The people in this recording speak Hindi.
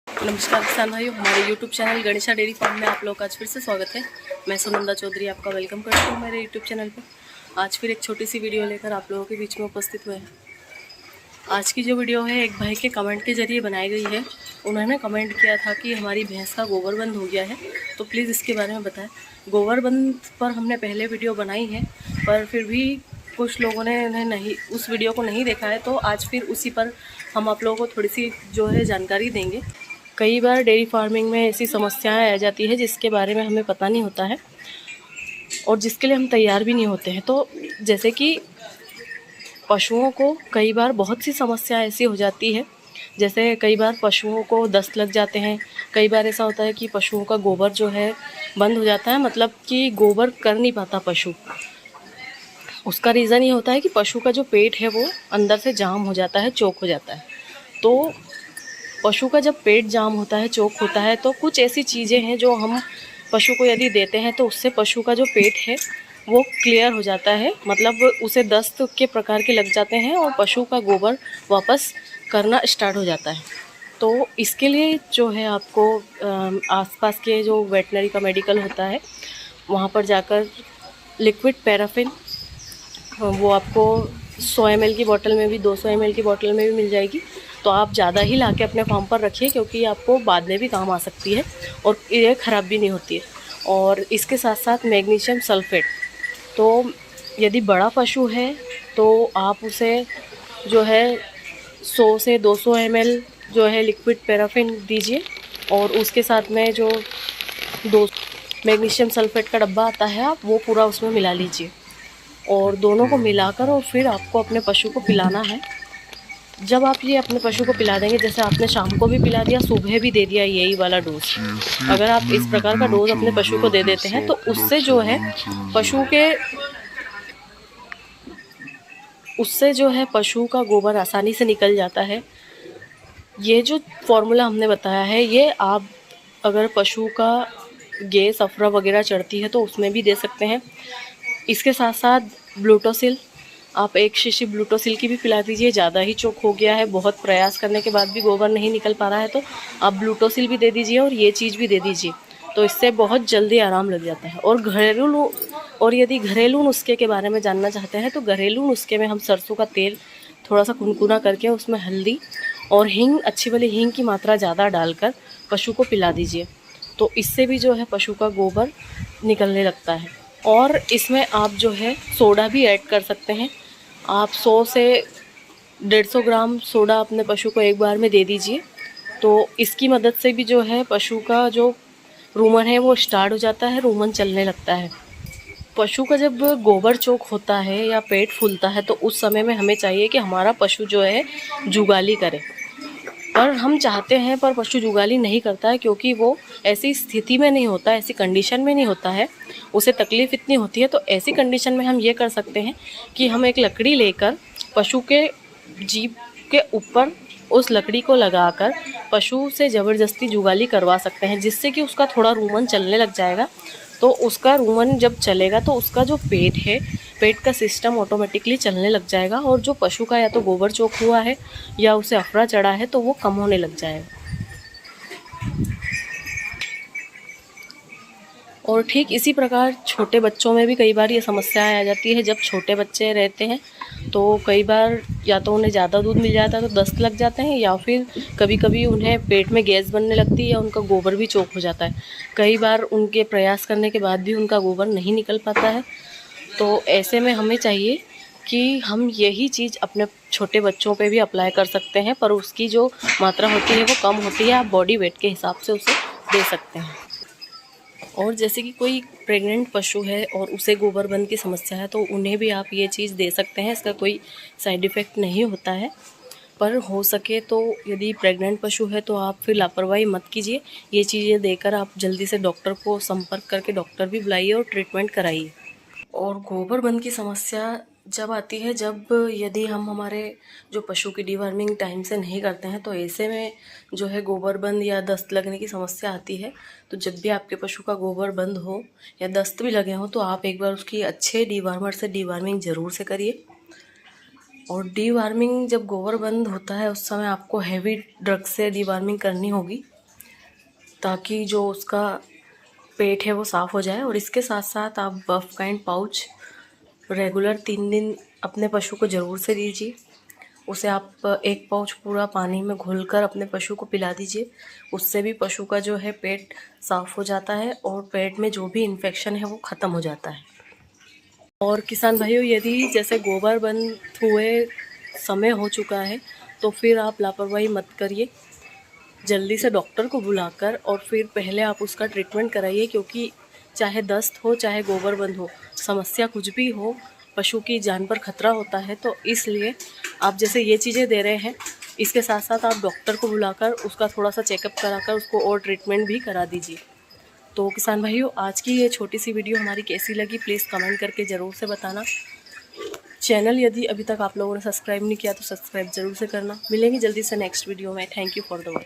नमस्कार किसान भाइयों, हमारे YouTube channel Ganesha dairy farm में आप लोग का आज फिर से स्वागत है। मैं सुनंदा चौधरी आपका वेलकम करती हूँ मेरे YouTube चैनल पर। आज फिर एक छोटी सी वीडियो लेकर आप लोगों के बीच में उपस्थित हुए हैं। आज की जो वीडियो है एक भाई के कमेंट के ज़रिए बनाई गई है। उन्होंने कमेंट किया था कि हमारी भैंस का गोबर बंद हो गया है, तो प्लीज़ इसके बारे में बताएं। गोबर बंद पर हमने पहले वीडियो बनाई है, पर फिर भी कुछ लोगों ने उस वीडियो को नहीं देखा है, तो आज फिर उसी पर हम आप लोगों को थोड़ी सी जो है जानकारी देंगे। कई बार डेयरी फार्मिंग में ऐसी समस्याएं आ जाती है जिसके बारे में हमें पता नहीं होता है और जिसके लिए हम तैयार भी नहीं होते हैं। तो जैसे कि पशुओं को कई बार बहुत सी समस्या ऐसी हो जाती है, जैसे कई बार पशुओं को दस्त लग जाते हैं। कई बार ऐसा होता है कि पशुओं का गोबर जो है बंद हो जाता है, मतलब कि गोबर कर नहीं पाता पशु। उसका रीज़न ये होता है कि पशु का जो पेट है वो अंदर से जाम हो जाता है, चोक हो जाता है। तो पशु का जब पेट जाम होता है, चोक होता है, तो कुछ ऐसी चीज़ें हैं जो हम पशु को यदि देते हैं तो उससे पशु का जो पेट है वो क्लियर हो जाता है, मतलब उसे दस्त के प्रकार के लग जाते हैं और पशु का गोबर वापस करना स्टार्ट हो जाता है। तो इसके लिए जो है आपको आसपास के जो वेटनरी का मेडिकल होता है वहाँ पर जाकर लिक्विड पैराफिन, वो आपको 100 ml की बोतल में भी, 200 ml की बोतल में भी मिल जाएगी। तो आप ज़्यादा ही ला के अपने फार्म पर रखिए, क्योंकि आपको बाद में भी काम आ सकती है और ये ख़राब भी नहीं होती है। और इसके साथ साथ मैग्नीशियम सल्फेट, तो यदि बड़ा पशु है तो आप उसे जो है 100 से 200 ml जो है लिक्विड पैराफिन दीजिए, और उसके साथ में जो 2 मैग्नीशियम सल्फेट का डब्बा आता है आप वो पूरा उसमें मिला लीजिए, और दोनों को मिलाकर और फिर आपको अपने पशु को पिलाना है। जब आप ये अपने पशु को पिला देंगे, जैसे आपने शाम को भी पिला दिया, सुबह भी दे दिया यही वाला डोज, अगर आप इस प्रकार का डोज अपने पशु को दे देते हैं तो उससे जो है पशु का गोबर आसानी से निकल जाता है। ये जो फॉर्मूला हमने बताया है ये आप अगर पशु का गैस अफरा वगैरह चढ़ती है तो उसमें भी दे सकते हैं। इसके साथ साथ ब्लूटोसिल, आप 1 शीशी ब्लूटोसिल की भी पिला दीजिए। ज़्यादा ही चोक हो गया है, बहुत प्रयास करने के बाद भी गोबर नहीं निकल पा रहा है, तो आप ब्लूटोसिल भी दे दीजिए और ये चीज़ भी दे दीजिए, तो इससे बहुत जल्दी आराम लग जाता है। और यदि घरेलू नुस्खे के बारे में जानना चाहते हैं तो घरेलू नुस्खे में हम सरसों का तेल थोड़ा सा कुनकुना करके उसमें हल्दी और हींग, अच्छी वाली हींग की मात्रा ज़्यादा डालकर पशु को पिला दीजिए, तो इससे भी जो है पशु का गोबर निकलने लगता है। और इसमें आप जो है सोडा भी ऐड कर सकते हैं। आप 100 से 150 ग्राम सोडा अपने पशु को एक बार में दे दीजिए, तो इसकी मदद से भी जो है पशु का जो रूमन है वो स्टार्ट हो जाता है, रूमन चलने लगता है। पशु का जब गोबर चोक होता है या पेट फूलता है तो उस समय में हमें चाहिए कि हमारा पशु जो है जुगाली करे, पर हम चाहते हैं पर पशु जुगाली नहीं करता है, क्योंकि वो ऐसी स्थिति में नहीं होता, ऐसी कंडीशन में नहीं होता है, उसे तकलीफ़ इतनी होती है। तो ऐसी कंडीशन में हम ये कर सकते हैं कि हम एक लकड़ी लेकर पशु के जीभ के ऊपर उस लकड़ी को लगाकर पशु से ज़बरदस्ती जुगाली करवा सकते हैं, जिससे कि उसका थोड़ा रूमन चलने लग जाएगा। तो उसका रूमन जब चलेगा तो उसका जो पेट है, पेट का सिस्टम ऑटोमेटिकली चलने लग जाएगा, और जो पशु का या तो गोबर चोक हुआ है या उसे अफरा चढ़ा है तो वो कम होने लग जाएगा। और ठीक इसी प्रकार छोटे बच्चों में भी कई बार ये समस्याएं आ जाती है। जब छोटे बच्चे रहते हैं तो कई बार या तो उन्हें ज़्यादा दूध मिल जाता है तो दस्त लग जाते हैं, या फिर कभी कभी उन्हें पेट में गैस बनने लगती है या उनका गोबर भी चोक हो जाता है। कई बार उनके प्रयास करने के बाद भी उनका गोबर नहीं निकल पाता है। तो ऐसे में हमें चाहिए कि हम यही चीज़ अपने छोटे बच्चों पे भी अप्लाई कर सकते हैं, पर उसकी जो मात्रा होती है वो कम होती है। आप बॉडी वेट के हिसाब से उसे दे सकते हैं। और जैसे कि कोई प्रेग्नेंट पशु है और उसे गोबर बंद की समस्या है तो उन्हें भी आप ये चीज़ दे सकते हैं। इसका कोई साइड इफ़ेक्ट नहीं होता है, पर हो सके तो यदि प्रेग्नेंट पशु है तो आप फिर लापरवाही मत कीजिए। ये चीज़ें देकर आप जल्दी से डॉक्टर को संपर्क करके डॉक्टर भी बुलाइए और ट्रीटमेंट कराइए। और गोबर बंद की समस्या जब आती है, जब यदि हम हमारे जो पशु की डीवर्मिंग टाइम से नहीं करते हैं, तो ऐसे में जो है गोबर बंद या दस्त लगने की समस्या आती है। तो जब भी आपके पशु का गोबर बंद हो या दस्त भी लगे हों तो आप एक बार उसकी अच्छे डीवार्मर से डीवार्मिंग ज़रूर से करिए। और डीवार्मिंग जब गोबर बंद होता है उस समय आपको हैवी ड्रग से डीवार्मिंग करनी होगी, ताकि जो उसका पेट है वो साफ़ हो जाए। और इसके साथ साथ आप बफकाइन पाउच रेगुलर 3 दिन अपने पशु को ज़रूर से दीजिए। उसे आप 1 पाउच पूरा पानी में घोलकर अपने पशु को पिला दीजिए। उससे भी पशु का जो है पेट साफ़ हो जाता है और पेट में जो भी इन्फेक्शन है वो ख़त्म हो जाता है। और किसान भाइयों, यदि जैसे गोबर बंद हुए समय हो चुका है तो फिर आप लापरवाही मत करिए। जल्दी से डॉक्टर को बुलाकर और फिर पहले आप उसका ट्रीटमेंट कराइए, क्योंकि चाहे दस्त हो चाहे गोबर बंद हो, समस्या कुछ भी हो, पशु की जान पर खतरा होता है। तो इसलिए आप जैसे ये चीज़ें दे रहे हैं, इसके साथ साथ आप डॉक्टर को बुलाकर उसका थोड़ा सा चेकअप कराकर उसको और ट्रीटमेंट भी करा दीजिए। तो किसान भाइयों, आज की ये छोटी सी वीडियो हमारी कैसी लगी प्लीज़ कमेंट करके ज़रूर से बताना। चैनल यदि अभी तक आप लोगों ने सब्सक्राइब नहीं किया तो सब्सक्राइब ज़रूर से करना। मिलेंगे जल्दी से नेक्स्ट वीडियो में। Thank you for the watch.